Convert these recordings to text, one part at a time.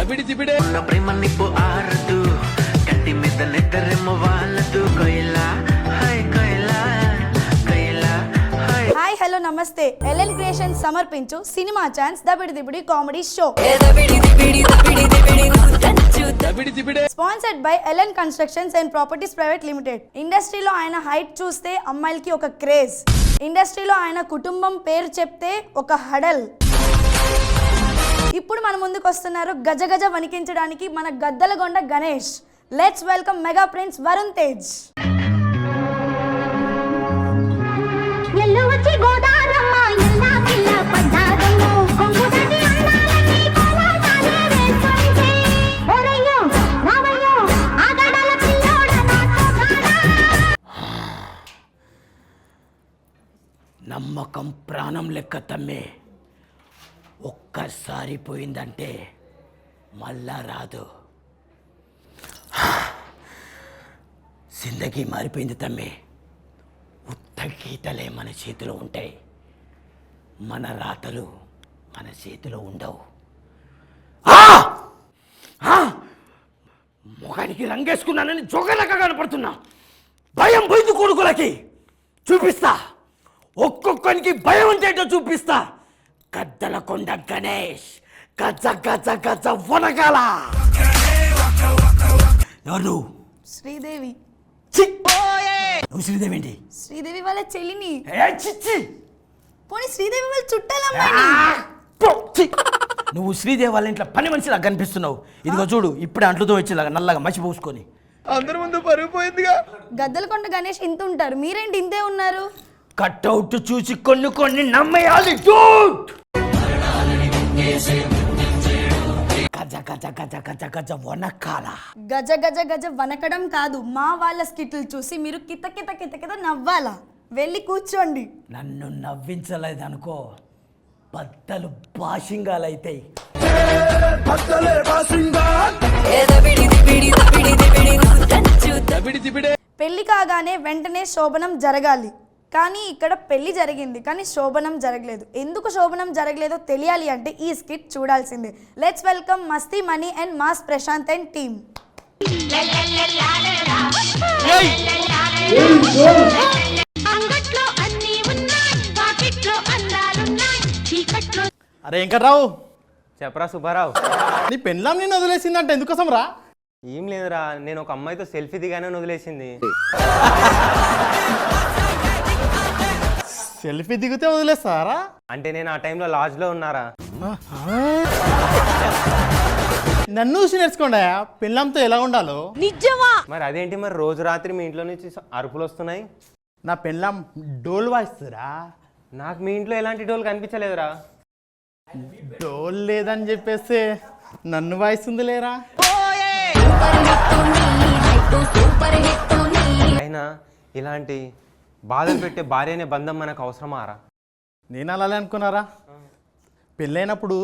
ఉన్న ప్రేమ నిప్పు ఆరదు కంటి మీద నిద్రేమో వాళ్ళదు కొయిలా హై కొయిలా కొయిలా హై. హాయ్ హలో నమస్తే ఎల్ఎన్ క్రియేషన్స్ సమర్పించు సినిమా ఛాన్స్ దబిడి comedy show sponsored by LN constructions and properties private limited. ఇండస్ట్రీలో ఆయన హైట్ చూస్తే అమ్మాయిలకి ఒక క్రేజ్, ఇండస్ట్రీలో ఆయన కుటుంబం పేరు చెప్తే ఒక హడల్. ఇప్పుడు మన ముందుకు వస్తున్నారు గజ గజ వణికించడానికి మన Gaddalakonda Ganesh. Let's welcome mega prince Varun Tej. నమ్మకం ప్రాణం లెక్క తమ్మే, ఒక్కసారి పోయిందంటే మళ్ళా రాదు. జిందగీ మారిపోయింది తమ్మే. ఉత్త గీతలే మన చేతిలో ఉంటాయి, మన రాతలు మన చేతిలో ఉండవు. ముఖానికి రంగేసుకున్నానని జోగలగా కనపడుతున్నా. భయం పోయింది కొడుకులకి, చూపిస్తా. ఒక్కొక్కరికి భయం అంతేటో చూపిస్తా. గద్దలకొండ గణేష్ గజ గజ గజ వనగాల. ఎవరు? శ్రీదేవి. నువ్వు శ్రీదేవి ఏంటి? శ్రీదేవి వాళ్ళ చెల్లిని. చిచ్చి, పోనీ శ్రీదేవి వాళ్ళ చుట్టాల. నువ్వు శ్రీదేవి వాళ్ళ ఇంట్లో పని మనిషిలా కనిపిస్తున్నావు. ఇదిగో చూడు, ఇప్పుడే అంట్లతో వచ్చేలాగా నల్లగా మసి పోసుకొని అందరి ముందు పరుగు పోయిందిగా. గద్దలకొండ గణేష్ ఇంత ఉంటారు, మీరేంటి ఇంతే ఉన్నారు? కట్అవుట్ చూసి కొన్ని కొన్ని నమ్మేయాలి. డూట్ గజ గజ గజ గజ గజ వనకాల. గజ గజ గజ వనకడం కాదు, మా వాళ్ళ స్కిట్లు చూసి మీరు కిత కిత కిత కిత నవ్వాలా. వెళ్ళి కూర్చోండి. నన్ను నవ్వించలేదనుకో, బద్దలు బాషింగాలైతాయి. పెళ్లి కాగానే వెంటనే శోభనం జరగాలి, కానీ ఇక్కడ పెళ్లి జరిగింది కానీ శోభనం జరగలేదు. ఎందుకు శోభనం జరగలేదో తెలియాలి అంటే ఈ స్కిట్ చూడాల్సిందే. Let's welcome Masti Mani and mass Prashanth and team. అరే వెంకట్రావు, చెప్పరా సుబ్బారావు, నీ పెళ్ళాం నేను వదిలేసిందంటే ఎందుకోసం రా? ఏం లేదురా, నేను ఒక అమ్మాయితో సెల్ఫీ దిగానే వదిలేసింది. సెల్ఫీ దిగితే వదిలేస్తారా? అంటే నేను ఆ టైంలో లాడ్జ్లో ఉన్నారా. నన్ను చూసి నేర్చుకోండి, పెళ్ళంతో ఎలా ఉండాలో. మరి అదేంటి, మరి రోజు రాత్రి మీ ఇంట్లో నుంచి అరుపులు వస్తున్నాయి? నా పెళ్ళాం డోల్ వాయిస్తురా. నాకు మీ ఇంట్లో ఎలాంటి డోల్ కనిపించలేదురా. డోల్ లేదని చెప్పేస్తే నన్ను వాయిస్తుంది లేరా? అయినా ఇలాంటి బాధలు పెట్టే భార్య అనే బంధం మనకు అవసరమారా? నేను అలానే అనుకున్నారా? పెళ్ళైనప్పుడు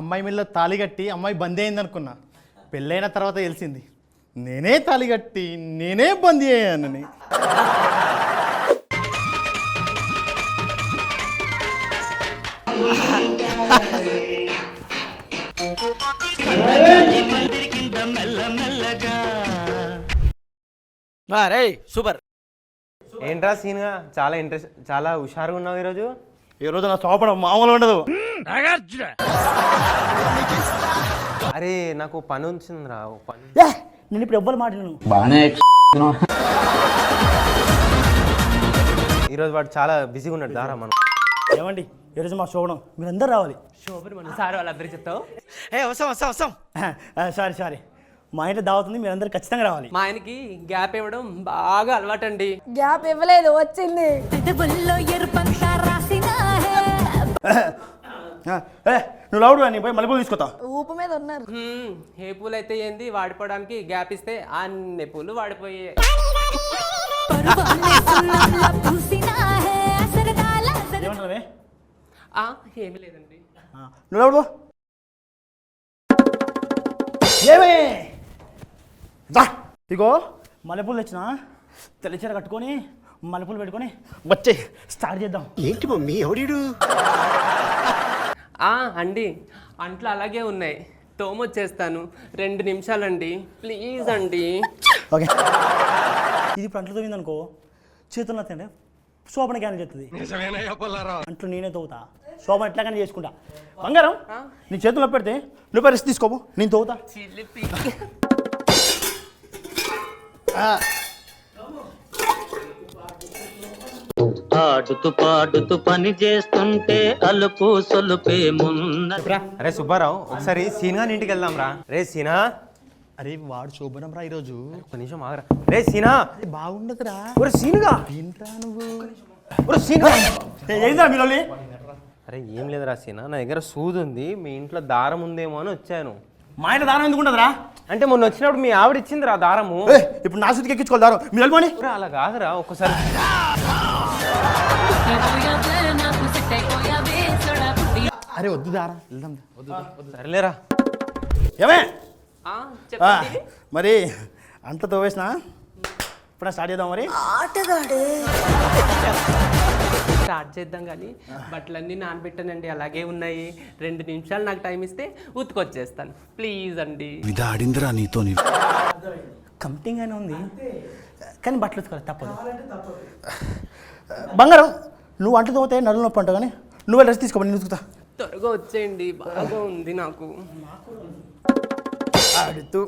అమ్మాయి మీద తాళి కట్టి అమ్మాయి బందీ అయింది అనుకున్నా. పెళ్ళైన తర్వాత తెలిసింది నేనే తాళి కట్టి నేనే బందీ అయ్యానని. సూపర్. ఏంట్రా సీన్గా చాలా హుషారుగా ఉన్నావు ఈరోజు. ఈరోజు నా సోపడం మామూలు ఉండదు. అరే నాకు పని వచ్చిందిరా, పని. నేను ఇప్పుడు ఎవ్వరు మాట్లాడను. ఈరోజు వాడు చాలా బిజీగా ఉన్నాడు. దారా మనం. ఏమండి, ఈరోజు మా శోభనం, మీరందరూ రావాలి. సార్ వాళ్ళందరూ చెప్తావు. వస్తాం. సారీ, మా ఇంట్లో దావుతుంది, మీరందరూ ఖచ్చితంగా రావాలి. మా ఆయనకి గ్యాప్ ఇవ్వడం బాగా అలవాటండి. గ్యాప్ ఇవ్వలేదు, వచ్చింది. నువ్వు లౌడ్ నీ పోయి మల్లెపూలు తీసుకొస్తా. ఊపు మీద ఉన్నారు. ఏ పూలు అయితే ఏంది, వాడిపోవడానికి గ్యాప్ ఇస్తే అన్ని పూలు వాడిపోయాయి. ఏమంటావే? ఏమి లేదండి. నువ్వు లౌడ్ ఏమే ఇగో మల్లెపూలు తెచ్చిన, తెల్లచీర కట్టుకొని మల్లెపూలు పెట్టుకొని వచ్చే స్టార్ట్ చేద్దాం. ఏంటి మమ్మీ ఎవడు? అండి అంట్లు అలాగే ఉన్నాయి, తోమొచ్చేస్తాను 2 నిమిషాలండి ప్లీజ్ అండి. ఓకే ఇది ఇప్పుడు అంట్లు తోమింది అనుకో చేతుల్లో తింటే శోభన క్యాన్ చేస్తుంది అంట్లు నేనే తవ్వుతా శోభన ఎట్లాగైనా చేసుకుంటా. బంగారం నీ చేతుల్లో పెడితే నువ్వు రెస్ట్ తీసుకోపు నేను తవ్వుతా. చిలిపి. ఆడుతూ పాడుతూ పని చేస్తుంటే అలుపు సొలుపేమున్న అరే సుబ్బారావు ఒకసారి సీనా ఇంటికి వెళ్దాం రా. రే సీనా అరే వాడు శోభనం రా ఈరోజు. ఒక నిమిషం ఆగరా. రే సీనా బాగుండదురా. ఒరే సీనుగా ఏంట్రా నువ్వు? ఒరే సీనుగా ఏంద్రా మీరు? అరే ఏం లేదురా సీనా, నా దగ్గర సూది ఉంది, మీ ఇంట్లో దారం ఉందేమో అని వచ్చాను. మా ఇంట్లో దారం ఎందుకు ఉండదురా? అంటే మొన్న వచ్చినప్పుడు మీ ఆవిడ ఇచ్చిందిరా దారము. ఇప్పుడు నా సుతికి ఎక్కించుకోవాలి దారం. మీరు వెళ్ళిపోని. ఒరే, అలా కాదురా ఒక్కసారి. అరే వద్దు దారా వెళ్దాం. సరేలేరా. ఏమే చెప్పండి. మరి అంత తోవేసినా ఇప్పుడు స్టార్ట్ చేద్దాం. మరి స్టార్ట్ చేద్దాం కానీ బట్టలన్నీ నానబెట్టానండి అలాగే ఉన్నాయి. 2 నిమిషాలు నాకు టైం ఇస్తే ఉతుకొచ్చేస్తాను ప్లీజ్ అండి. ఆడిందిరా నీతో. కంప్టింగ్ అని ఉంది కానీ బట్టలు ఉతుకోవాలి తప్పదు. బంగారం నువ్వు అంట్లు తోతే నడులు నొప్పి అంటావు కానీ నువ్వు డ్రెస్ తీసుకోమని నేను ఉతుకుతా. త్వరగా వచ్చేయండి బాగా ఉంది నాకు. ఆడుతూ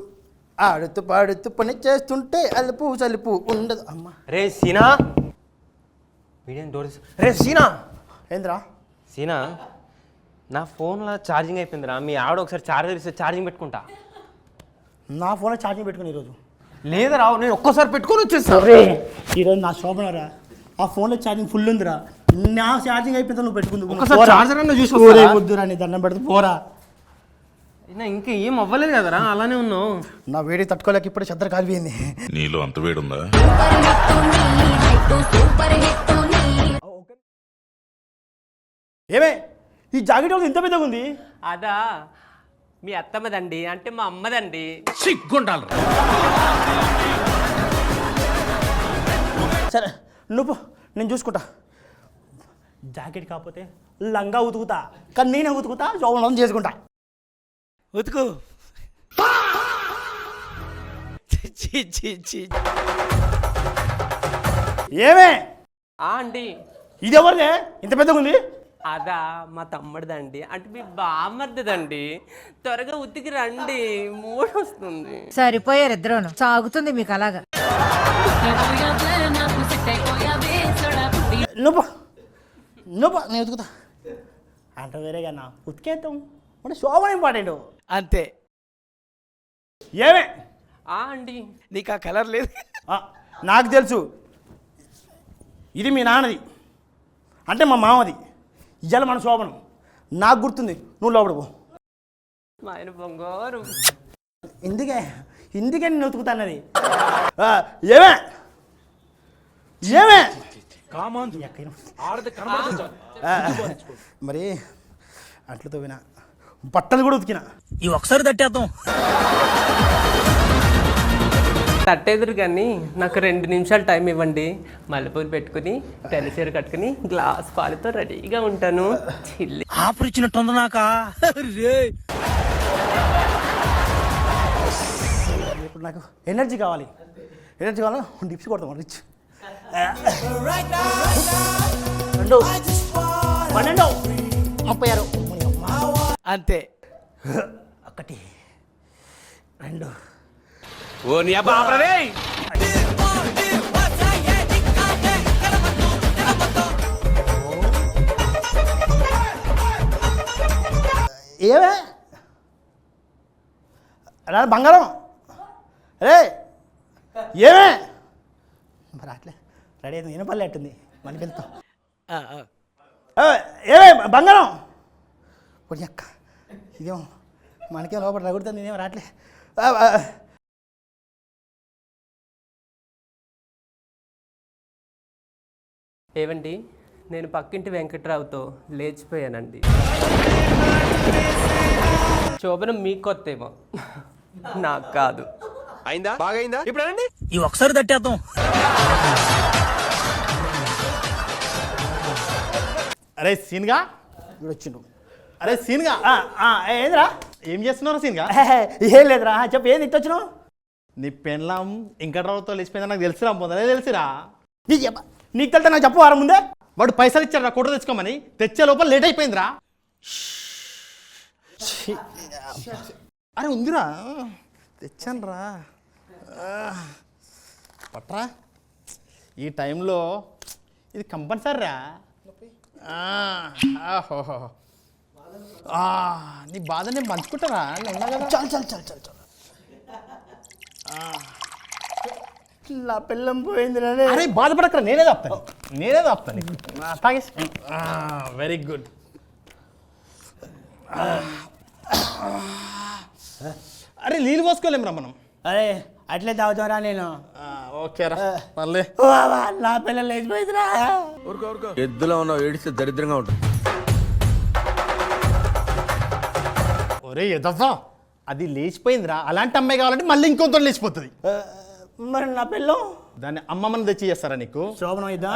ఆడుతూ పాడుతూ పని చేస్తుంటే అలుపు సలుపు ఉండదు. అమ్మ రే సీనా మీడియం డోర్. రే సీనా ఏంద్రా? సీనా నా ఫోన్లో ఛార్జింగ్ అయిపోయిందిరా, మీ ఆవిడ ఒకసారి ఛార్జర్ ఇస్తే ఛార్జింగ్ పెట్టుకుంటా. నా ఫోన్లో ఛార్జింగ్ పెట్టుకుని ఈరోజు లేదరా, నేను ఒక్కసారి పెట్టుకొని వచ్చేస్తా. ఈరోజు నా శోభనరా ఆ ఫోన్లో ఛార్జింగ్ ఫుల్ ఉందిరా. నా ఛార్జింగ్ అయిపోయింది నువ్వు పెట్టుకుంది. ఒకసారి ఛార్జర్ అన్న చూసి వద్దురా నీ దండం పెడితే పోరా. ఇంకా ఏం అవ్వలేదు కదరా, అలానే ఉన్నావు. నా వేడి తట్టుకోలేక ఇప్పుడు చెద్దరు కాలిపోయింది. నీలో అంత వేడుందా? ఏమే ఈ జాకెట్ వాళ్ళు ఇంత పెద్దగా ఉంది? అదా మీ అత్తమ్మదండి, అంటే మా అమ్మదండి. సరే నువ్వు నేను చూసుకుంటా. జాకెట్ కాకపోతే లంగా ఉతుకుతా కానీ నేనే ఉతుకుతా. శోభనం చేసుకుంటా. ఉతుకు. ఏమే అండి ఇది ఎవరిదే ఇంత పెద్దగా ఉంది? అదా మా తమ్ముడిదండి, అంటే మీ బామ్మర్దిదండి. త్వరగా ఉతికి రండి, మూడు వస్తుంది. సరిపోయారు ఇద్దరును, సాగుతుంది మీకు అలాగా. నువ్వు నువ్వు నేను ఉతుకుతా అంట వేరేగా నా ఉతికేద్దాం అంటే శోభనం ఇంపార్టెంట్ అంతే. ఏమే అండి నీకు ఆ కలర్ లేదు. నాకు తెలుసు ఇది మీ నాన్నది అంటే మా మామది. ఇవాళ మన శోభనం నాకు గుర్తుంది. నువ్వు లోపల పో. మా ఆయన బంగారు. ఇందుకే నేను ఉతుకుతా అన్నది. ఏమే ఏమే మరి అట్లతో వినా బట్టలు కూడా ఉతికినా. ఈ ఒకసారి తట్టేద్దాం. తట్టేదురు కానీ నాకు 2 నిమిషాలు టైం ఇవ్వండి. మల్లెపూలు పెట్టుకుని తెల్లచీర కట్టుకుని గ్లాస్ పాలతో రెడీగా ఉంటాను. చిల్లి ఆఫర్ ఇచ్చినట్టుంది నాకా. ఇప్పుడు నాకు ఎనర్జీ కావాలి. డిప్స్ కొడతాం. రిచ్ 2 12 36 అంతే. 1 2 ఓ నీ బాబరే. ఏమే రా బంగారం. రే ఏమే మరి అట్లే రెడీ అయింది. వినపల్లి అట్టుంది మళ్ళీ వెళ్తాం. ఏమే బంగారం పొడి అక్క ఇదేమో మనకేం లోపల రగుడుతుంది. నేనేమో రాట్లే. ఏవండి నేను పక్కింటి వెంకట్రావుతో లేచిపోయానండి. శోభనం మీకు కొత్తేమో, నాకు కాదు. అయిందా? బాగైందా? ఇప్పుడు అనండి. ఈ ఒకసారి తట్టేద్దాం. అరే సీన్గా ఇప్పుడు వచ్చిండు. అరే సీన్గా ఏంద్రా ఏం చేస్తున్నారు సీన్గా? ఏం లేదురా చెప్పు ఏంది ఇట్టొచ్చినావు? నీ పెళ్ళాం ఇంకట్రావుతో లేచిపోయిందా నాకు తెలిసిరా, మొదలే తెలిసిరా. నీకు తెలితే నాకు చెప్పు వారం ముందే. వాడు పైసలు ఇచ్చారా కొట్ట తెచ్చుకోమని, తెచ్చే లోపల లేట్ అయిపోయిందిరా. అరే ఉందిరా, తెచ్చాను రా. పట్రా, ఈ టైంలో ఇది కంపల్సరీ రా. నీ బాధ నేను పంచుకుంటారా, ఉన్నా కదా. చాలు చాలు చాలు చాలు చాలు నా పిల్లం పోయింది. అరే బాధపడకరా, నేనే ఆపుతాను. తాగేసి. Very good. అరే నీళ్ళు పోసుకోలేం రా మనం. అరే అట్లే తాగుతారా నేను. ఓకే రా మళ్ళీ. నా పిల్లలు లేచిపోయిందిరా. ఎద్దులో ఉన్నావు, ఏడిస్తే దరిద్రంగా ఉంటుంది. ఒరే ఎదవ్వా, అది లేచిపోయిందిరా. అలాంటి అమ్మాయి కావాలంటే మళ్ళీ ఇంకొంత లేచిపోతుంది. మరి నా పిల్లం దాన్ని అమ్మమ్మని తెచ్చి చేస్తారా నీకు? శోభనం అయిద్దా?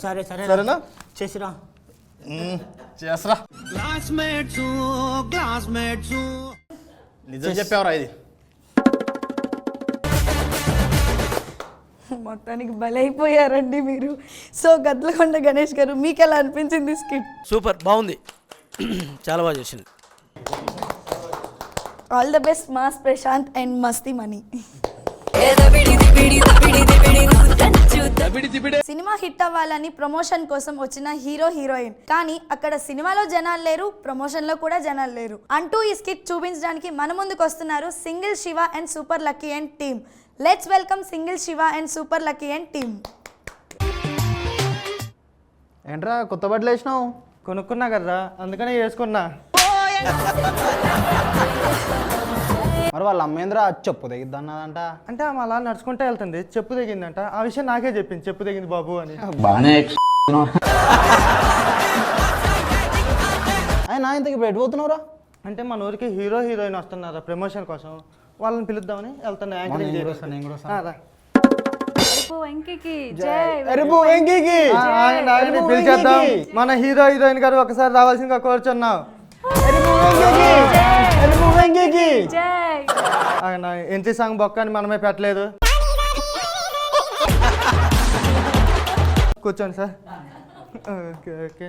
సరే సరే సరేనా? చేసిరా. చేసరా. నిజం చెప్పావరా ఇది? మొత్తానికి బలైపోయారండి మీరు. సో గద్లకొండ గణేష్ గారు, మీకు ఎలా అనిపించింది స్కిట్? సూపర్, బాగుంది, చాలా బాగా చేసింది. All the best mass Prashanth and Masti Mani. Cinema hit అవ్వాలని ప్రమోషన్ కోసం వచ్చిన హీరో హీరోయిన్, కానీ అక్కడ సినిమాలో జనాలు లేరు, ప్రమోషన్ లో కూడా జనాలు లేరు అంటూ ఈ స్కిట్ చూపించడానికి మన ముందుకు వస్తున్నారు single Shiva and super lucky and team. Let's welcome single Shiva and super lucky and team. ఏంట్రా కొత్త బట్టలు వేసినావు? కొనుక్కున్నా కదరా, అందుకనే వేసుకున్నా. మరి వాళ్ళ అమ్మేంద్రా చెప్పు తెగిద్ది అన్నదంట. అంటే ఆమె అలా నడుచుకుంటే వెళ్తుంది, చెప్పు తెగిందంట. ఆ విషయం నాకే చెప్పింది, చెప్పు తెగింది బాబు అని. నా ఇంతకి బయట పోతున్నావురా? అంటే మన ఊరికి హీరో హీరోయిన్ వస్తున్నారా ప్రమోషన్ కోసం, వాళ్ళని పిలుద్దామని వెళ్తున్నా. యాంకరింగ్ పిలిచేద్దాం. మన హీరో హీరోయిన్ గారు ఒకసారి రావాల్సిందిగా కోరుచున్నాం. ఎంట్రీ సాంగ్ బొక్క అని మనమే పెట్టలేదు. కూర్చోండి సార్. Okay okay.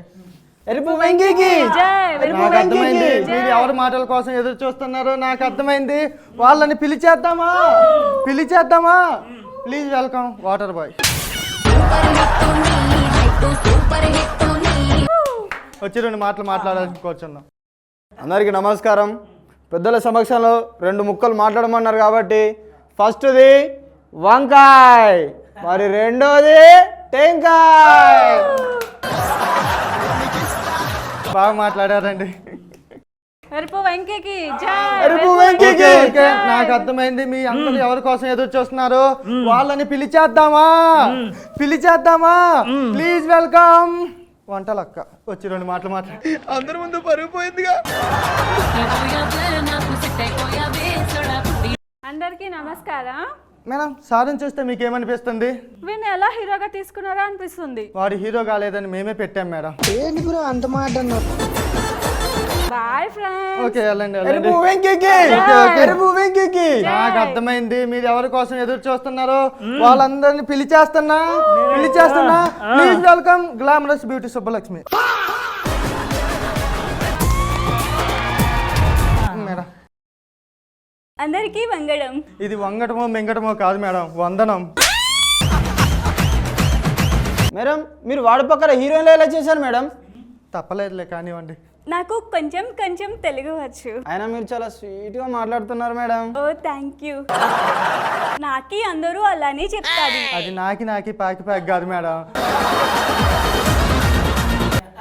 నాకు అర్థమైంది మీరు ఎవరి మాటల కోసం ఎదురు చూస్తున్నారో నాకు అర్థమైంది. వాళ్ళని పిలిచేద్దామా? Please welcome water boy. వచ్చి 2 మాటలు మాట్లాడాలని కూర్చున్నాం. అందరికీ నమస్కారం. పెద్దల సమక్షంలో 2 ముక్కలు మాట్లాడమన్నారు కాబట్టి ఫస్ట్ది వంకాయ, మరి రెండోది టెంకాయ. బాగా మాట్లాడారండి. నాకు అర్థమైంది మీ అందరూ ఎవరి కోసం ఎదురు చూస్తున్నారు. వాళ్ళని పిలిచేద్దామా? Please welcome Vantalakka. వచ్చి 2 మాటలు మాట్లాడి అందరి ముందు పరుగు పోయిందిగా. అందరికీ నమస్కారం. మేడం, సార్ని చూస్తే మీకు ఏమనిపిస్తుంది? వీళ్ళు ఎలా హీరోగా తీసుకున్నారా అనిపిస్తుంది. వాడు హీరో కాలేదని మేమే పెట్టాం మేడం. అంత మాట బాయ్ ఫ్రెండ్స్. ఓకే వెళ్ళండి. నాకు అర్థమైంది మీరు ఎవరి కోసం ఎదురు చూస్తున్నారో. వాళ్ళందరినీ పిలిచేస్తున్నా. Please welcome glamorous beauty Subbalakshmi madam. అందరికీ వంగడం. ఇది వంగటమో మెంగటమో కాదు మేడం, వందనం. మేడం మీరు వాడి పక్కన హీరోయిన్లో ఎలా చేశారు మేడం? తప్పలేదులే, కానివ్వండి. నాకు కొంచెం తెలుగు వచ్చు. అయినా మీరు చాలా స్వీట్గా మాట్లాడుతున్నారు మేడం. Oh thank you. నాకి అందరూ అలానే చెప్తారు. అది నాకి పాకి కాదు మేడం.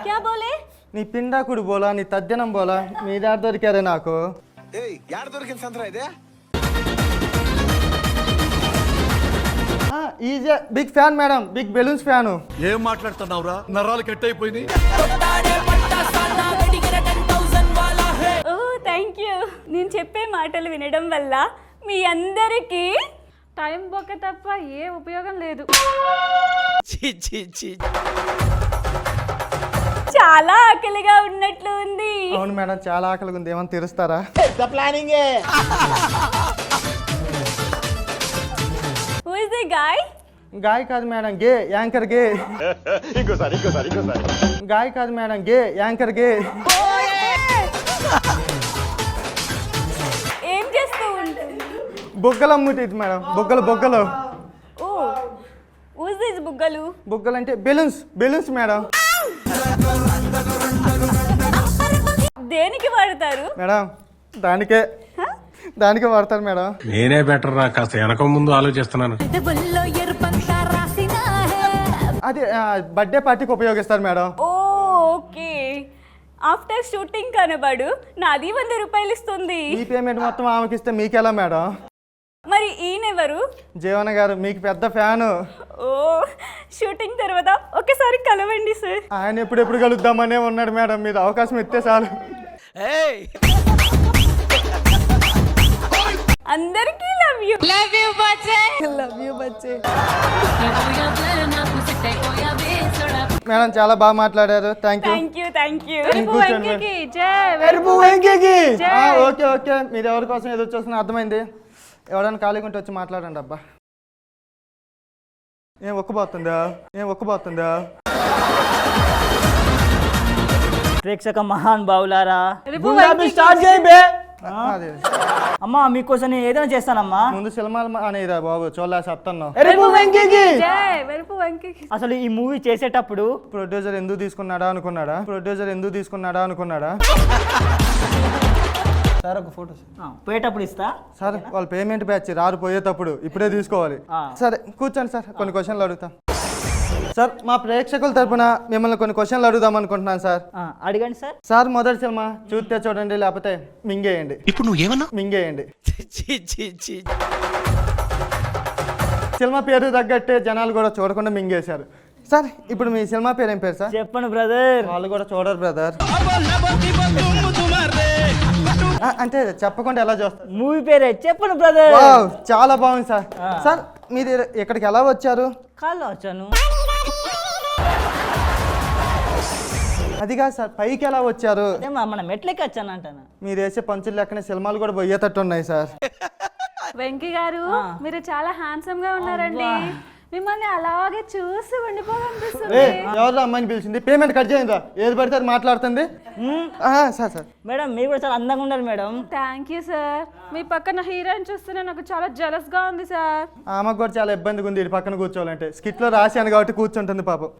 క్యా బోలే? నీ పిండాకుడు బోలా, నీ తద్దినం బోలా. మీ దారి దొరికారే నాకు. ఈజీ big fan madam, big balloons fan. ఏం మాట్లాడుతున్నావురా, నరాలు కట్ అయిపోయింది. Oh thank you. నేను చెప్పే మాటలు వినడం వల్ల మీ అందరికీ టైం బొక్క తప్ప ఏ ఉపయోగం లేదు. ఛీ ఛీ ఛీ. చాలా ఆకలిగా ఉన్నట్లు ఉంది. అవును మేడం, చాలా ఆకలిగా ఉంది. ఏమన్నా తెరుస్తారా? Who is the guy? గాయ కాదు మేడం, గే యాంకర్ గే. ఇంకోసారి గాయ కాదు మేడం, గే యాంకర్ గే. ఏం చేస్తూ ఉంటుంది? బొగ్గలు అమ్ముతుంది మేడం, బొగ్గలు. ఓ హూ ఇస్ దిస్ బుగ్గలు? బొగ్గలు అంటే బెలూన్స్ మేడం. దేనికి వాడతారు? మేడం దానికే వాడతారు మేడం. నేనే బెటర్ రా, కాస్త వెనక ముందు ఆలోచిస్తున్నాను. అది బర్త్డే పార్టీకి ఉపయోగిస్తారు మేడం. ఓకే. ఆఫ్టర్ షూటింగ్ కనబడు నాది 100 రూపాయలు ఇస్తుంది. ఈ పేమెంట్ మొత్తం ఆమెకి ఇస్తే మీకెలా మేడం? మరి ఈయనెవరు? జీవన గారు, మీకు పెద్ద ఫ్యాను. ఓ షూటింగ్ తర్వాత ఒకసారి కలవండి సార్. ఆయన ఎప్పుడెప్పుడు కలుద్దామనే ఉన్నాడు మేడం, మీరు అవకాశం ఇస్తే చాలు. ఏయ్ అందరికీ లవ్ యూ. లవ్ యూ బచ్చే. మేడం చాలా బాగా మాట్లాడారు. Thank you. ఓకే మీరు ఎవరి కోసం ఎదురు చూస్తున్నా అర్థమైంది. ఎవరైనా ఖాళీగా ఉంటే వచ్చి మాట్లాడండి. అబ్బా ఏం ఒక్కబోతుందా? ప్రేక్షక మహాన్ బావులారా, స్టార్ట్ చేయి బే. అదే అమ్మా మీకోసం నేను ఏదైనా చేస్తానమ్మా. ముందు సినిమాలు అనేదా బాబు, చూడలే చెప్తాను. అసలు ఈ మూవీ చేసేటప్పుడు ప్రొడ్యూసర్ ఎందుకు తీసుకున్నాడా అనుకున్నాడా? సార్ ఒక ఫోటో పోయేటప్పుడు ఇస్తా సార్. వాళ్ళు పేమెంట్ బ్యాచ్ రారు, పోయేటప్పుడు ఇప్పుడే తీసుకోవాలి. సరే కూర్చోండి సార్, కొన్ని క్వశ్చన్లు అడుగుతాం సార్. మా ప్రేక్షకుల తరపున మిమ్మల్ని కొన్ని క్వశ్చన్లు అడుగుదాం అనుకుంటున్నాను సార్. అడగండి సార్. సార్ మొదటి సినిమా చూస్తే చూడండి, లేకపోతే మింగేయండి. ఇప్పుడు నువ్వు ఏమన్నా? మింగేయండి. ఛీ ఛీ ఛీ. సినిమా పేరు తగ్గట్టే జనాలు కూడా చూడకుండా మింగేశారు సార్. ఇప్పుడు మీ సినిమా పేరు ఏం పేరు సార్? చెప్పండి బ్రదర్. వాళ్ళు కూడా చూడరు బ్రదర్. అంటే చెప్పకుండా ఎలా చూస్తారు? మూవీ పేరే చెప్పండి బ్రదర్. చాలా బాగుంది సార్. సార్ మీరు ఇక్కడికి ఎలా వచ్చారు? కాల్లో వచ్చాను. అది కాదు సార్, పైకి ఎలా వచ్చారు? మన మెట్లకి వచ్చాను అంటాను. మీరు వేసే పంచులు లెక్కనే సినిమాలు కూడా పోయేటట్టు ఉన్నాయి సార్. వెంకీ గారు, మీరు చాలా హ్యాండ్సమ్ గా ఉన్నారండి. మిమ్మల్ని అలాగే చూసి ఉండిపోవాలనిపిస్తుంది. ఎవరు అమ్మాయిని పిలిచింది? పేమెంట్ కట్ చేయండి. ఏది పడితే అది మాట్లాడుతుంది. సార్ మేడం మీరు కూడా చాలా అందంగా ఉన్నారు మేడం. Thank you sir. మీ పక్కన హీరోయిన్ చూస్తేనే నాకు చాలా జెలస్ గా ఉంది సార్. ఆమెకు కూడా చాలా ఇబ్బందిగా ఉంది పక్కన కూర్చోవాలంటే. స్కిట్ లో రాశాను కాబట్టి కూర్చుంటుంది పాపం.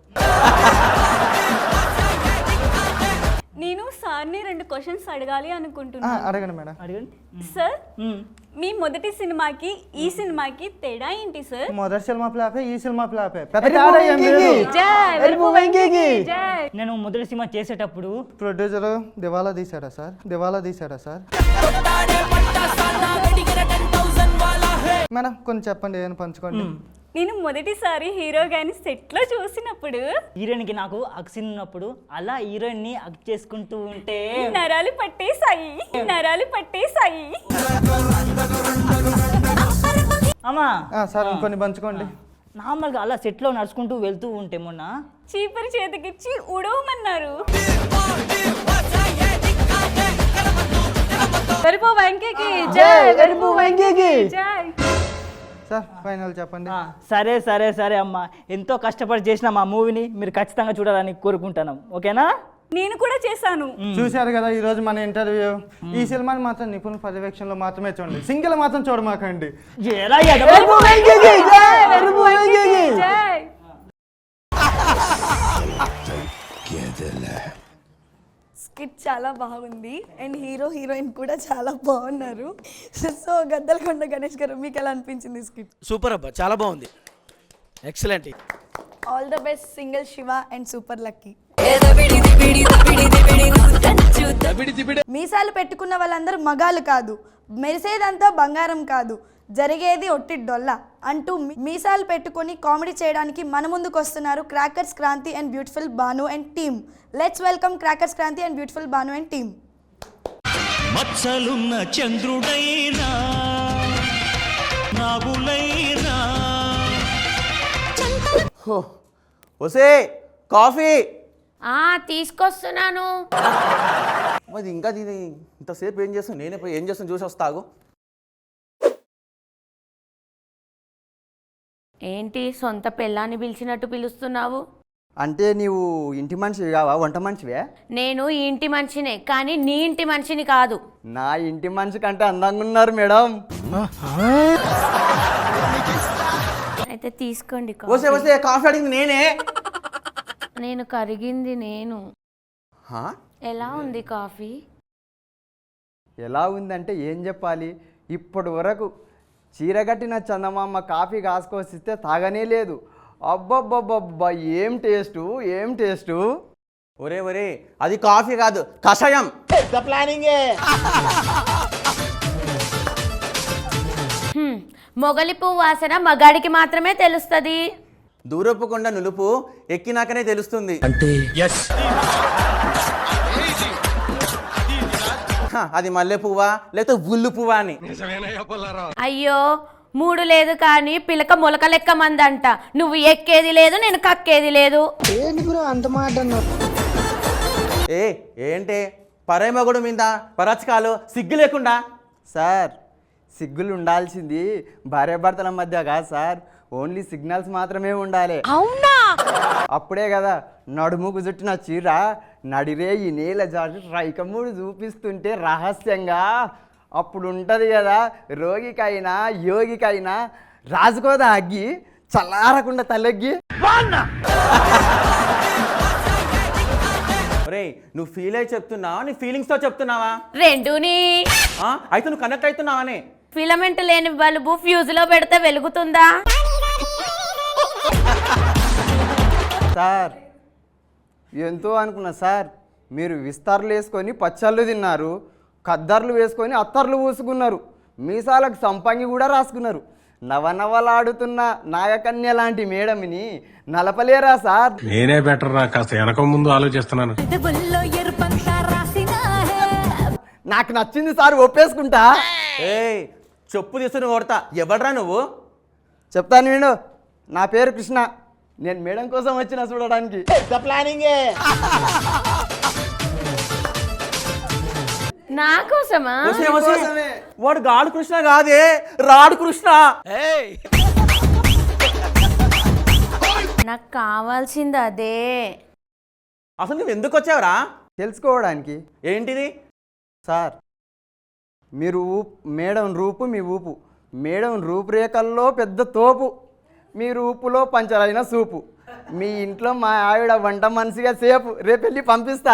నేను సార్ని 2 క్వశ్చన్స్ అడగాలి అనుకుంటున్నాను. అడగండి మేడం. అడగండి సార్, మీ మొదటి సినిమాకి ఈ సినిమాకి తేడా ఏంటి సార్? మొదటి సినిమా ఫ్లాపే, ఈ సినిమా ఫ్లాపే. నేను మొదటి సినిమా చేసేటప్పుడు ప్రొడ్యూసర్ దివాలా తీసాడా సార్? మేడం కొంచెం చెప్పండి, ఏదైనా పంచుకోండి. నేను మొదటిసారి హీరో గాని సెట్ లో చూసినప్పుడు హీరోయిన్ కి నాకు అక్సిన్ ఉన్నప్పుడు అలా హీరోయిన్ ని అక్ చేసుకుంటూ ఉంటే నరాలు పట్టేసాయి. అమ్మా సార్ కొన్ని పంచుకోండి. నార్మల్గా అలా సెట్ లో నడుచుకుంటూ వెళ్తూ ఉంటే మొన్న చీపరి చేతికిచ్చి ఉడవమన్నారు. సార్ ఫైనల్ చెప్పండి. సరే అమ్మా, ఎంతో కష్టపడి చేసిన మా మూవీని మీరు ఖచ్చితంగా చూడాలని కోరుకుంటున్నాం. ఓకేనా? నేను కూడా చేశాను. చూశారు కదా ఈ రోజు మన ఇంటర్వ్యూ. ఈ సినిమాని మాత్రం నిపుణుల పర్యవేక్షణలో మాత్రమే చూడండి, సింగిల్ మాత్రం చూడమాకండి. స్కిట్ చాలా బాగుంది అండ్ హీరోయిన్ కూడా చాలా బాగున్నారు. సో గద్దలకొండ గణేష్ గారు, మీకు ఎలా అనిపించింది స్కిట్? సూపర్ అబ్బా, చాలా బాగుంది. Excellent. All the best single Shiva and super lucky. మీసాలు పెట్టుకున్న వాళ్ళందరూ మగాలు కాదు, మెరిసేదంతా బంగారం కాదు, జరిగేది ఒట్టి డొల్ల అంటూ మీసాలు పెట్టుకొని కామెడీ చేయడానికి మన ముందుకు వస్తున్నారు crackers Kranti and beautiful Banu and team. Let's welcome crackers Kranti and beautiful Banu and team. మచ్చలున్న చంద్రుడైనా నాగులై వసే కాఫీ. తీసుకొస్తున్నాను. మరి ఇంకా దీని ఇంతసేపు ఏం చేస్తాను, నేనే పోయి ఏం చేస్తాను చూసి వస్తాగు. ఏంటి సొంత పెళ్ళాన్ని పిలిచినట్టు పిలుస్తున్నావు? అంటే నీవు ఇంటి మనిషివి కావా, వంట మనిషివే? నేను ఈ ఇంటి మనిషినే, కానీ నీ ఇంటి మనిషిని కాదు. నా ఇంటి మనిషి కంటే అందంగా ఉన్నారు మేడం. అయితే తీసుకోండి. వసే వసే కాఫీ అడిగింది నేనే. నేను కరిగింది నేను. ఎలా ఉంది కాఫీ? ఎలా ఉందంటే ఏం చెప్పాలి, ఇప్పటి వరకు చీరగట్టిన చందమామ కాఫీ కాసుకొచ్చిస్తే తాగనే లేదు. అబ్బబ్బబ్బబ్బా ఏం టేస్టు, ఏం టేస్టు. ఒరే ఒరే అది కాఫీ కాదు, కషాయం. మొగలి పువ్వు వాసన మగాడికి మాత్రమే తెలుస్తుంది. దూరపు కొండ నులుపు ఎక్కినాకనే తెలుస్తుంది. అది మల్లె పువ్వా లేకపోతే గుళ్ళు పువ్వా అని. అయ్యో 3 లేదు కానీ పిలక మొలక లెక్క మందంట. నువ్వు ఎక్కేది లేదు, నేను కక్కేది లేదు. ఏంటే పరేమగుడు మీద పరచకాలు సిగ్గు లేకుండా. సార్ సిగ్గులు ఉండాల్సింది భార్యాభర్తల మధ్య కాదు సార్, ఓన్లీ సిగ్నల్స్ మాత్రమే ఉండాలి. అవునా? అప్పుడే కదా నడుముకు చుట్టిన చీర నడిరే ఈ నేల జాతి రైకముడు చూపిస్తుంటే రహస్యంగా అప్పుడు ఉంటుంది కదా, రోగికైనా యోగికైనా రాజుకోదా అగ్గి చల్లారకుండా తలెగ్గి. నువ్వు ఫీల్ అయి చెప్తున్నావా, నీ ఫీలింగ్స్ తో చెప్తున్నావా? రెండుని. అయితే నువ్వు కనెక్ట్ అవుతున్నావని. ఫిలమెంట్ లేని బల్బు ఫ్యూజ్ లో పెడితే వెలుగుతుందా? సార్ ఎంతో అనుకున్నా సార్, మీరు విస్తార్లు వేసుకొని పచ్చళ్ళు తిన్నారు, కద్దర్లు వేసుకొని అత్తర్లు పూసుకున్నారు, మీసాలకు సంపంగి కూడా రాసుకున్నారు. నవనవలాడుతున్న నాగకన్య లాంటి మేడంని నలపలేరా సార్? నేనే బెటర్ రా, కాస్త వెనక ముందు ఆలోచిస్తున్నాను. నాకు నచ్చింది సార్, ఒప్పేసుకుంటా. చెప్పు తీసుకుని కొడతా. ఎవడ్రా నువ్వు? చెప్తాను వీడు, నా పేరు కృష్ణ, నేను మేడం కోసం వచ్చిన చూడడానికి. నా కోసమా? వాడు గాడు కృష్ణ కాదే, రాడు కృష్ణ. నాకు కావాల్సింది అదే. అసలు నువ్వు ఎందుకు వచ్చావురా? తెలుసుకోవడానికి. ఏంటిది? సార్ మీరు మేడం రూపు మీ ఊపు, మేడం రూపురేఖల్లో పెద్ద తోపు, మీ రూపులో పంచరైన సూపు, మీ ఇంట్లో మా ఆవిడ వంట మనిషిగా సేపు. రేపు వెళ్ళి పంపిస్తా.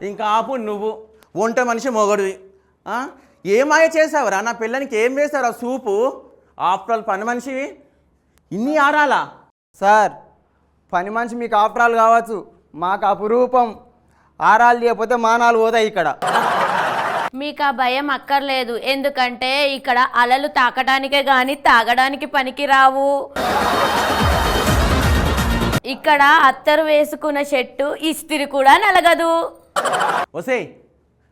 ఇంకా ఆపు, నువ్వు వంట మనిషి మొగడివి. ఏమాయ చేసావురా నా పిల్లనికి? ఏం వేసావురా సూపు? ఆఫ్టర్ ఆల్ పని మనిషివి, ఇన్ని ఆరాలా? సార్ పని మనిషి మీకు ఆఫ్టర్ ఆల్ కావచ్చు, మాకు అపురూపం. ఆరాలు లేకపోతే మానాలు పోతాయి ఇక్కడ. మీకు ఆ భయం అక్కర్లేదు, ఎందుకంటే ఇక్కడ అలలు తాకడానికే గాని తాగడానికి పనికి రావు. ఇక్కడ అత్తరు వేసుకున్న చెట్టు ఇస్తిరి కూడా నలగదు. ఒసే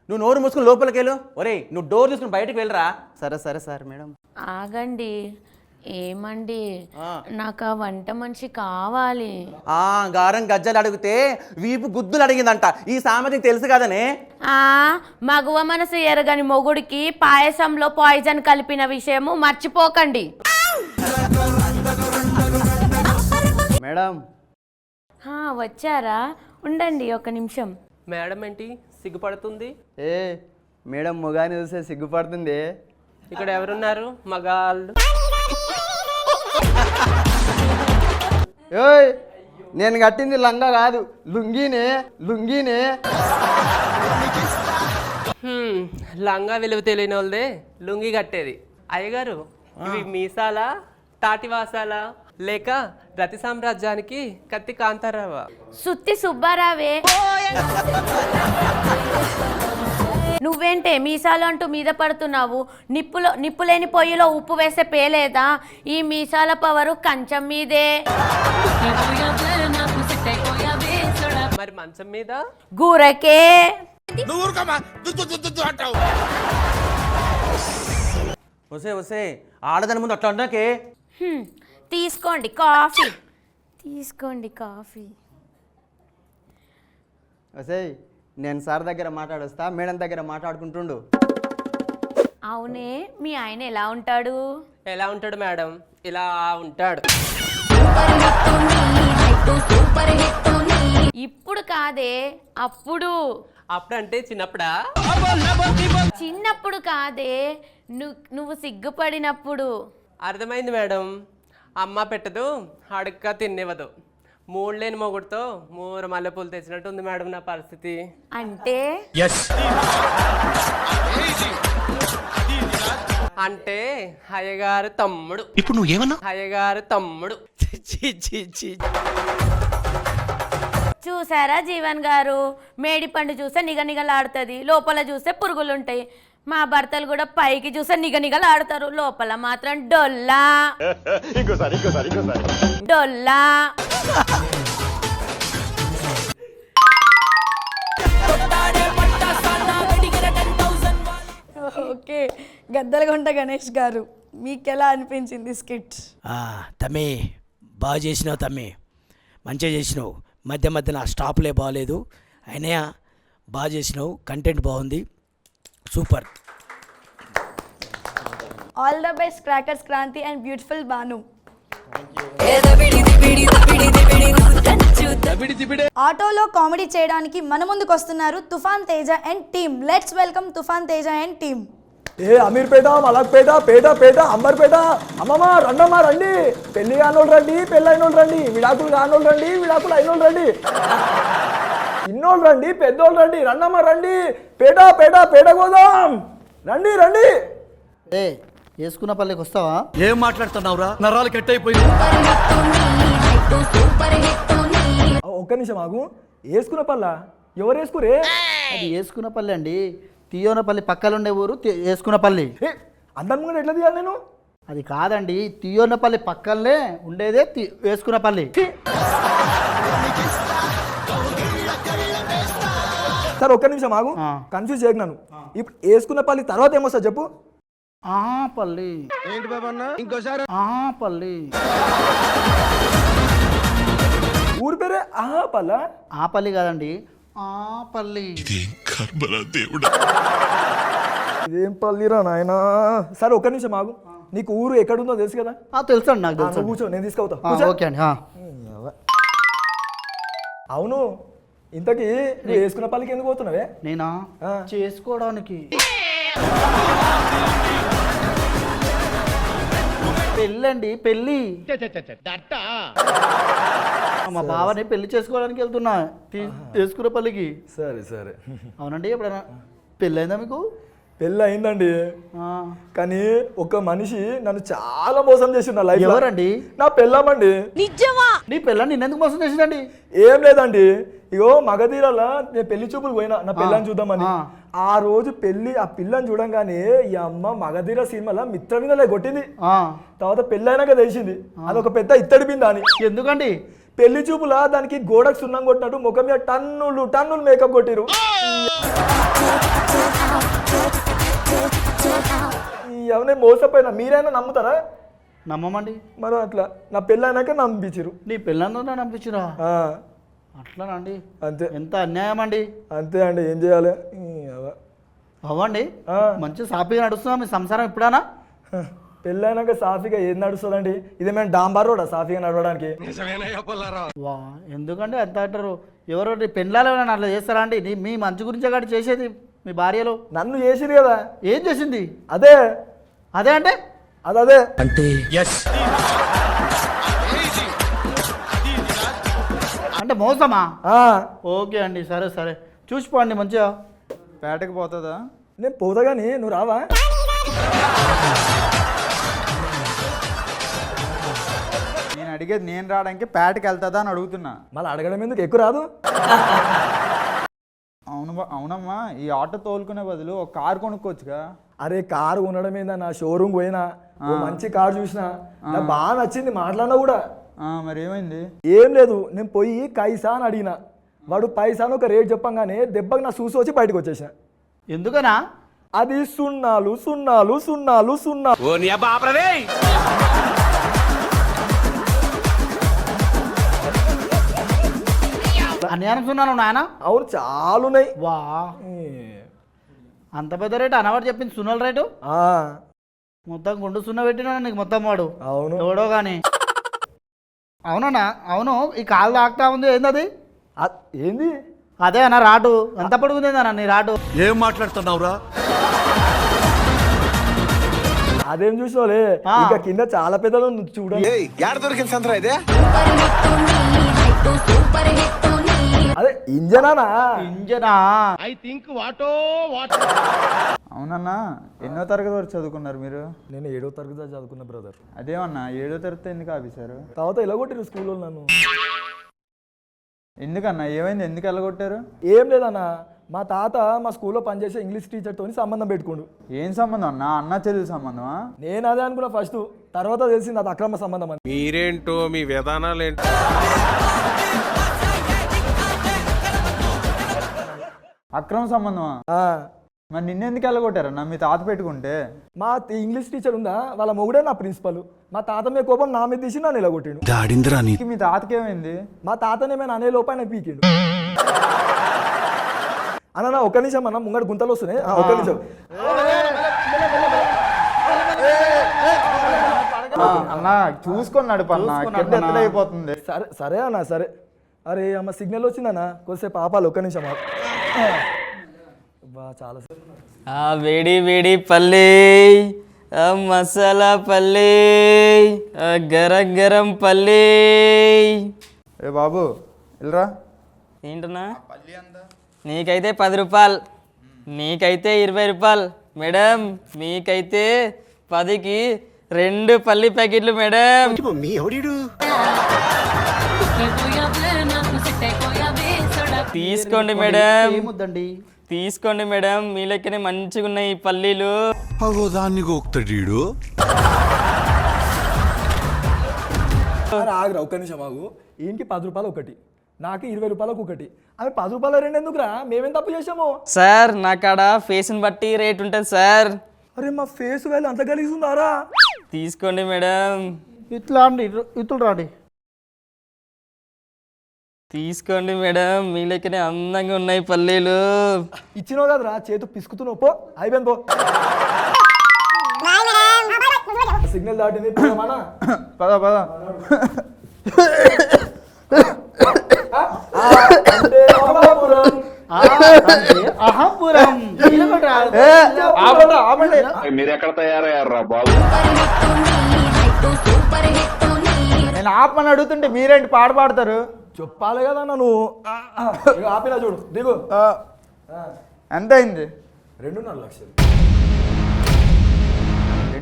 నువ్వు నోరు మూసుకుని లోపలికి వెళ్ళు. ఒరే నువ్వు డోర్ చూసుకుని బయటకు వెళ్ళరా. సరే సరే సార్ మేడం. ఆగండి. ఏమండి, నాకు ఆ వంట మనిషి కావాలి. గారం గజ్జలు అడిగితే వీపు గుద్దులు అడిగిందంట. ఈ సామెత తెలుసు కదనే. మగువ మనసు ఎరగని మొగుడికి పాయసంలో పాయిజన్ కలిపిన విషయము మర్చిపోకండి. మేడం వచ్చారా? ఉండండి ఒక నిమిషం. మేడం ఏంటి సిగ్గుపడుతుంది? మేడం మొగాని చూస్తే సిగ్గుపడుతుంది. ఇక్కడ ఎవరున్నారు మగాళ్ళు? నేను కట్టింది లంగా కాదు, లుంగీనే లుంగీనే. లంగా విలువ తెలియని వాళ్ళదే లుంగి కట్టేది. అయ్యగారు ఇవి మీసాలా, తాటివాసాలా, లేక రతి సామ్రాజ్యానికి కత్తి కాంతారావా? సుత్తి సుబ్బారావే. నువ్వేంటే మీసాలు అంటూ మీద పడుతున్నావు? నిప్పులేని పొయ్యిలో ఉప్పు వేస్తే పేలేదా? ఈ మీసాల పవరు కంచం మీదే. మరి మంచం మీద గూరకే. వసే ఆడదాని ముందు అట్లా అంటాకే. తీసుకోండి కాఫీ, తీసుకోండి కాఫీ. వసేయ్ నేను సార్ దగ్గర మాట్లాడొస్తా, మేడం దగ్గర మాట్లాడుకుంటుండు. అవునే, మీ ఆయన ఎలా ఉంటాడు? ఎలా ఉంటాడు మేడం? ఇలా ఉంటాడు. ఇప్పుడు కాదే, అప్పుడు. అప్పుడు అంటే చిన్నప్పుడా? చిన్నప్పుడు కాదే, నువ్వు సిగ్గుపడినప్పుడు. అర్థమైంది మేడం. అమ్మ పెట్టదు, అడుక్క తినేవదు. మూడు లేని మొగుడుతో 3 మల్లెపూలు తెచ్చినట్టు ఉంది మేడం నా పరిస్థితి. అంటే అంటే అయ్యగారు తమ్ముడు. ఇప్పుడు నువ్వేమన్నా? అయ్యగారు తమ్ముడు. చూసారా జీవన్ గారు, మేడి పండు చూస్తే నిగనిగలాడుతుంది, లోపల చూస్తే పురుగులుంటాయి. మా భర్తలు కూడా పైకి చూస్తే నిగనిగలాడుతారు, లోపల మాత్రం డొల్లా డొల్లా. ఓకే, గద్దలగుంట గణేష్ గారు, మీకు ఎలా అనిపించింది స్కిట్? తమ్మి బాగా చేసినావు తమ్మి, మంచిగా చేసినావు. మధ్య మధ్యన స్టాప్లే బాగలేదు, అయినా బాగా చేసినావు. కంటెంట్ బాగుంది, super. All the best crackers Kranti and beautiful Bhanu. ఆటోలో కామెడీ చేయడానికి మన ముందుకు వస్తున్నారు Toofan Teja and team. Let's welcome Toofan Teja and team. Ameerpet, Malakpet, పేట పేట, అంబర్పేట. అమ్మమ్మ రండమ్మా రండి, పెళ్లి కానోళ్ళు రండి, పెళ్ళైనోళ్ళు రండి, విడాకులు కానోళ్ళు రండి, విడాకులు అయినోళ్ళు రండి, ఇన్నోళ్ళు రండి, పెద్దోళ్ళు రండి, రండమ్మా రండి, పేట పేట పేట గోదాం రండి రండి. వేసుకున్న పల్లెకి వస్తావా? ఏం మాట్లాడుతున్నావురా, నరాలు కట్ అయిపోయింది. ఒక్క నిమిషం ఆగు, వేసుకున్న పల్ల ఎవరు వేసుకురే? అది వేసుకున్న పల్లె అండి, తీయోనపల్లి పక్కన ఉండే ఊరు వేసుకున్న పల్లి. అందరం ఎట్లా తీయాలి నేను? అది కాదండి, తీయోనపల్లి పక్కనే ఉండేదే వేసుకున్న పల్లి. సార్ ఒక్క నిమిషం ఆగు, కన్ఫ్యూజ్ చేయకు. ఇప్పుడు వేసుకున్న పల్లి తర్వాత ఏమొస్తా చెప్పు? పల్లి ఏంటి బాబా అన్న? ఇంకోసారి పల్లి. ఊరి పేరే పల్ల? పల్లి కాదండి, పల్లి. ఇదేం పల్లిరా నాయనా. సరే ఒక్క నిమిషం ఆగు, నీకు ఊరు ఎక్కడుందో తెలుసు కదా? తెలుసు అండి, నాకు తెలుసు. కూర్చో, నేను తీసుకెళ్తా. ఓకే అండి. అవును, ఇంతకీ నువ్వు వేసుకున్న పల్లికి ఎందుకు పోతున్నావే? నేనా చేసుకోవడానికి. పెళ్ళండి, పెళ్ళి. మా బావని పెళ్లి చేసుకోవడానికి వెళ్తున్నా వేసుకున్న పల్లికి. సరే సరే. అవునండి, ఎప్పుడైనా పెళ్ళైందా మీకు? పెళ్ళి అయిందండి, కానీ ఒక మనిషి నన్ను చాలా మోసం చేసిండు నా లైఫ్. ఎవరండి? నా పెళ్ళామండి. నిజమా? నీ పెళ్ళని నిన్నెందుకు మోసం చేసిందండి? ఏం లేదండి, ఇగో మగధీరాల నేను పెళ్లి చూపులు పోయినా నా పిల్లని చూద్దామని. ఆ రోజు పెళ్లి ఆ పిల్లని చూడంగానే ఈ అమ్మ మగధీర సినిమాలో మిత్ర మీద కొట్టింది. తర్వాత పెళ్ళి అయినాక తెలిసింది అదొక పెద్ద ఇత్తడి బిందా అని. ఎందుకండి? పెళ్లి చూపులా దానికి గోడకు సున్నం కొట్టినట్టు ముఖం మీద టన్నులు టన్నులు మేకప్ కొట్టిరు. ఎవరైనా మోసపోయినా మీరైనా నమ్ముతారా? నమ్మమండి. మరి అట్లా నా పెళ్ళి అయినాక నమ్మించారు. నీ పెళ్ళంతా నమ్మించిరా? అట్లానండి, అంతే. ఎంత అన్యాయం అండి. అంతే అండి, ఏం చేయాలి? అవ్వండి, మంచి సాఫీగా నడుస్తుందా మీ సంసారం ఇప్పుడానా? పెళ్ళైనాక సాఫీగా ఏది నడుస్తుందండి? ఇదేమైనా డాంబార్ రోడా సాఫీగా నడవడానికి? ఎందుకండి అంత అంటారు? ఎవరో పెళ్ళాలు ఏమైనా అట్లా చేస్తారా అండి? మీ మంచి గురించే కాదు చేసేది మీ భార్యలో. నన్ను చేసిరు కదా. ఏం చేసింది? అదే అదే అంటే అదే అంటే అంటే మోసమా? ఓకే అండి, సరే సరే, చూసిపోండి మంచిగా. పేటకి పోతుందా? నేను పోతా కానీ నువ్వు రావా? నేను అడిగేది నేను రావడానికి పేటకి వెళ్తుందా అని అడుగుతున్నా. మళ్ళీ అడగడం ఎందుకు, ఎక్కువ రాదు? అవునమ్మా, ఈ ఆటో తోలుకునే బదులు ఒక కారు కొనుక్కోవచ్చుగా. అరే కారు కొనడం ఏందా, నా షోరూమ్ పోయినా మంచి కారు చూసినా నాకు బాగా నచ్చింది, మాట్లాడినా కూడా. మరి ఏమైంది? ఏం లేదు, నేను పోయి కైసా అని అడిగినా, వాడు పైసాను ఒక రేట్ చెప్పంగానే దెబ్బకి నా చూసి వచ్చి బయటకు వచ్చేసా. ఎందుకనా? అది సున్నాలు సున్నాలు సున్నాలు సున్నాలు. ఓ నీ అబ్బా ఆపరదే. అన్ని అనుకున్నాను నాయన. అవును చాలా ఉన్నాయి. వా అంత పెద్ద రేటు అనవాడు చెప్పింది సున్నల రేటు. ఆ, మొత్తం గుండు సున్న పెట్టినా నీకు మొత్తం వాడు అవును. ఎవడో కానీ. అవునన్నా అవును, ఈ కాలు తాకుతా ఉంది ఏంది? ఏంది అదే అన్న రాటు ఎంత పొడుగుంది అన్న నీ రాటు? ఏం మాట్లాడుతున్నావురా? అదేం చూసావులే, ఇంకా కింద చాలా పెద్దది ఉంది చూడండి. యాడ దొరికింది సంతరా ఇదే? అదే ఇంజనా? ఇంజనా? ఐ థింక్ వాటో వాట్. అవునన్నా, ఎన్నో తరగతి వరకు చదువుకున్నారు మీరు? నేను 7వ తరగతి దాకా చదువుకున్న బ్రదర్. అదేమన్నా 7వ తరగతి ఎందుకు ఆపేశారు? తర్వాత ఇలా కొట్టారు స్కూల్లో నన్ను. ఎందుకన్నా ఏమైంది, ఎందుకు వెళ్ళగొట్టారు? ఏం లేదన్నా, మా తాత మా స్కూల్లో పనిచేసే ఇంగ్లీష్ టీచర్తో సంబంధం పెట్టుకోండు. ఏం సంబంధం అన్నా? అన్న చెల్లి సంబంధమా? నేను అదే అనుకున్నా ఫస్ట్, తర్వాత తెలిసింది అది అక్రమ సంబంధం అని. మీరేంటో మీ విధానాలు ఏంటో. అక్రమ సంబంధమా? మరి నిన్నెందుకు వెళ్ళగొట్టారన్నా మీ తాత పెట్టుకుంటే? మా ఇంగ్లీష్ టీచర్ ఉందా, వాళ్ళ మొగుడే నా ప్రిన్సిపల్. మా తాత మీద కోపం నా మీద తీసి నన్ను ఇలా కొట్టిండు. మీ తాతకి ఏమైంది? మా తాతనేమైనా అనే లోపల పీకిండు. అన్న ఒక్క నిమిషం అన్న, ముంగడు గుంతలు వస్తున్నాయి, ఒక్క నిమిషం. అన్నా చూసుకొని నడుపన్నా, కింద ఎత్తడైపోతుంది. సరే సరే అన్న సరే. అరే అమ్మ సిగ్నల్ వచ్చిందన్న, కొద్దిసేపు ఆపాలి, ఒక్క నిమిషం. చాలా వేడి వేడి పల్లె, మసాలా పల్లె, గరం గరం పల్లె. ఏ బాబు ఇల్రా. ఏంటన్నా? నీకైతే 10 రూపాయలు, నీకైతే 20 రూపాయలు మేడం, మీకైతే 10కి 2 పల్లి ప్యాకెట్లు మేడం. తీసుకోండి మేడం, తీసుకోండి మేడం, మీ లెక్కనే మంచిగా ఉన్నాయి ఈ పల్లీలు. ఆగురా ఒక్క నిమిషం ఆగు. ఈయనకి 10 రూపాయలు ఒకటి, నాకు 20 రూపాయలకు ఒకటి. అవి 10 రూపాయలు 2 ఎందుకురా? మేమేం తప్పు చేసాము సార్? నా కాడ ఫేస్ని బట్టి రేట్ ఉంటుంది సార్. అరే మా ఫేస్ వాల్యూ అంత కలిగిస్తుందారా? తీసుకోండి మేడం. ఇట్లా అండి, ఇట్లు రాండి. తీసుకోండి మేడం, మీ లెక్కనే అందంగా ఉన్నాయి పల్లీలు. ఇచ్చినావు కదరా, చేతు పిసుకుతున్నావు, పో అయిపోయింది పో. సిగ్నల్ దాటింది, పద పద. మీరెక్కడ తయారయ్యారా బాబు? నేను ఆపమని అడుగుతుంటే మీరేంటి పాడు పాడతారు? చెప్పాలి కదా నువ్వు. ఆపినా చూడు, దిగు. ఎంత అయింది? 2.5 లక్షలు.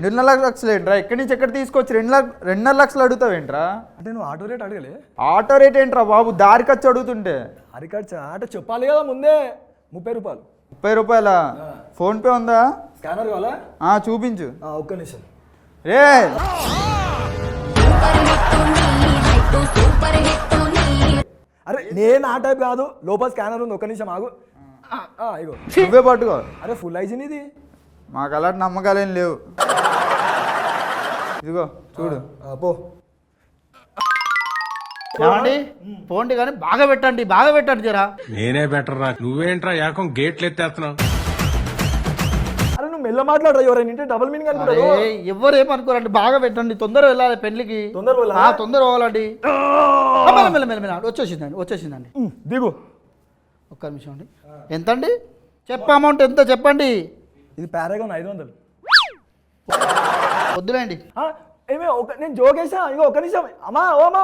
2.5 లక్షలు ఏంట్రా? ఎక్కడి నుంచి ఎక్కడ తీసుకొచ్చి 2.5 లక్షలు అడుగుతావు ఏంట్రా? అంటే నువ్వు ఆటో రేట్ అడగలే? ఆటో రేట్ ఏంట్రా బాబు, దారి ఖర్చు అడుగుతుంటే? అరికచ్చా ఆటో చెప్పాలి కదా ముందే. 30 రూపాయలు. 30 రూపాయలా? ఫోన్పే ఉందా? స్కానర్ కావాలా? చూపించు. ఒక్క నిమిషం. రే అరే నేను ఆ టైప్ కాదు, లోపల స్కానర్ ఉంది, ఒక్క నిమిషం ఆగు. ఇగో నువ్వే పట్టుకో. అరే ఫుల్ హైజీన్ ఇది. మాకు అలాంటి నమ్మకాలేం లేవు. ఇదిగో చూడు. పో. ఏమండి పోండి కానీ బాగా పెట్టండి, బాగా పెట్టండి జరా. నేనే బెటర్ రా, నువ్వేంట్రా ఏకం గేట్లు ఎత్తేస్తున్నావు? అరే నువ్వు మెల్ల మాట్లాడరా, ఎవరైనా ఇంటే డబుల్ మీనింగ్ అనుకుంటారు. ఎవరు ఏమనుకోరండి, బాగా పెట్టండి. తొందర వెళ్ళాలి పెళ్లికి, తొందర పోవాలండి. వచ్చేసిందండి. దిగు. ఒక్క నిమిషం అండి. ఎంతండి? చెప్ప అమౌంట్ ఎంత చెప్పండి. ఇది పారాగాన్ 500. వద్దులేండి. ఏమే నేను జోకేసా. ఇగో ఒక్క నిమిషం. అమ్మా ఓ అమ్మా.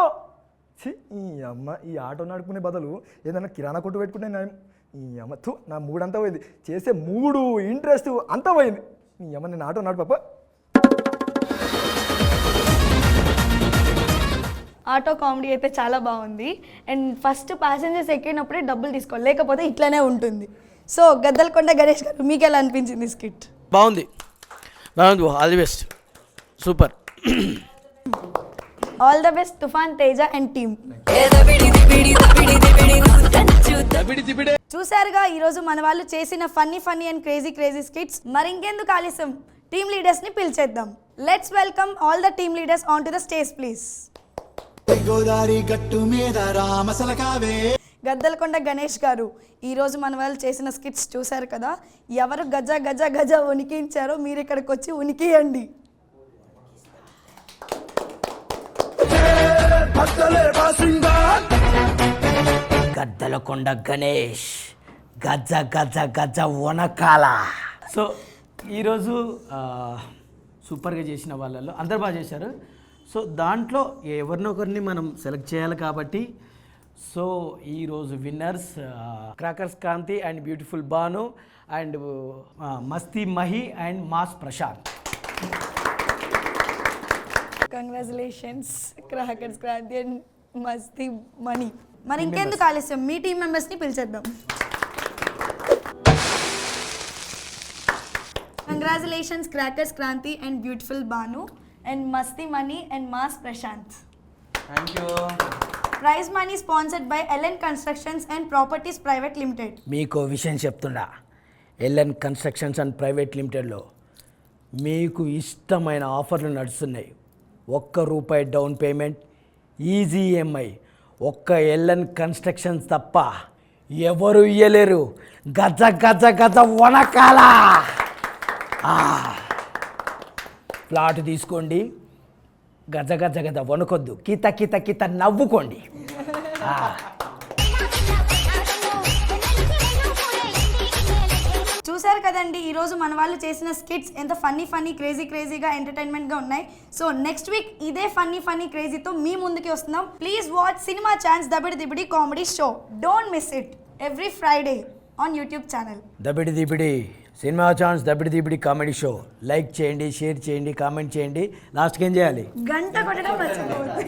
ఈ అమ్మ ఈ ఆటో నడుపుకునే బదులు ఏదైనా కిరాణా కొట్టు పెట్టుకుంటే ఈ అమ్మ నా మూడంతా పోయింది. చేసే మూడు ఇంట్రెస్ట్ అంతా పోయింది. ఈ అమ్మ నేను ఆటో నడుపు. ఆటో కామెడీ అయితే చాలా బాగుంది. అండ్ ఫస్ట్ ప్యాసింజర్స్ ఎక్కినప్పుడే డబ్బులు తీసుకోవాలి, లేకపోతే ఇట్లానే ఉంటుంది. సో గద్దలకొండ గణేష్ గారు, మీకు ఎలా అనిపించింది స్కిట్? బాగుంది, బాగుంది. All the best, super. All the best తుఫాన్, తేజ అండ్ టీమ్. చూసారుగా ఈరోజు మన వాళ్ళు చేసిన ఫన్నీ అండ్ క్రేజీ స్కిట్స్. మరి ఇంకెందుకు ఆలస్యం, టీమ్ లీడర్స్ని పిలిచేద్దాం. Let's welcome all the team leaders on to the stage please. Gaddalakonda Ganesh garu, ఈరోజు మన వాళ్ళు చేసిన స్కిట్స్ చూశారు కదా, ఎవరు గజ గజ గజ ఉనికించారో మీరు ఇక్కడికి వచ్చి ఉనికియండి. గద్దలకొండ గణేష్ గజ గజ గజ వనకాల. సో ఈరోజు సూపర్గా చేసిన వాళ్ళల్లో అందరు బాగా చేశారు. సో దాంట్లో ఎవరినొకరిని మనం సెలెక్ట్ చేయాలి కాబట్టి సో ఈరోజు winners crackers Kanti and beautiful Banu and Masti Mahi and mass Prashant. Congratulations crackers Kranti and Masti Mani. మరి ఇంకెందుకు ఆలస్యం, మీ టీం మెంబర్స్ని పిలిచేద్దాం. Congratulations crackers Kranti and beautiful Banu and Masti Mani and mass Prashant. Thank you. Prize money sponsored by LN constructions and properties private limited. మీకు విషయం చెప్తున్నా, ఎల్ఎన్ కన్స్ట్రక్షన్స్ అండ్ ప్రైవేట్ లిమిటెడ్లో మీకు ఇష్టమైన ఆఫర్లు నడుస్తున్నాయి. ₹1 డౌన్ పేమెంట్, ఈజీ ఈఎంఐ. ఒక్క ఎల్ఎన్ కన్స్ట్రక్షన్స్ తప్ప ఎవరు ఇయ్యలేరు. గజ గజ గజ వనకాల. ప్లాట్ తీసుకోండి, గజ గజ గజ వణుకొద్దు, కిత కిత కిత నవ్వుకోండి. చూశారు కదండి ఈరోజు మన వాళ్ళు చేసిన స్కిట్స్ ఎంత ఫన్నీ క్రేజీగా ఎంటర్టైన్మెంట్గా ఉన్నాయి. సో నెక్స్ట్ వీక్ ఇదే ఫన్నీ క్రేజీతో మీ ముందుకి వస్తున్నాం. Please watch cinema chance Dabidi Dibidi comedy show. Don't miss it every Friday on YouTube channel. Dabidi Dibidi cinema chance Dabidi Dibidi comedy show. Like చేయండి, షేర్ చేయండి, కామెంట్ చేయండి. లాస్ట్కి ఏం చేయాలి? గంట కొట్టడం మర్చిపోవద్దు.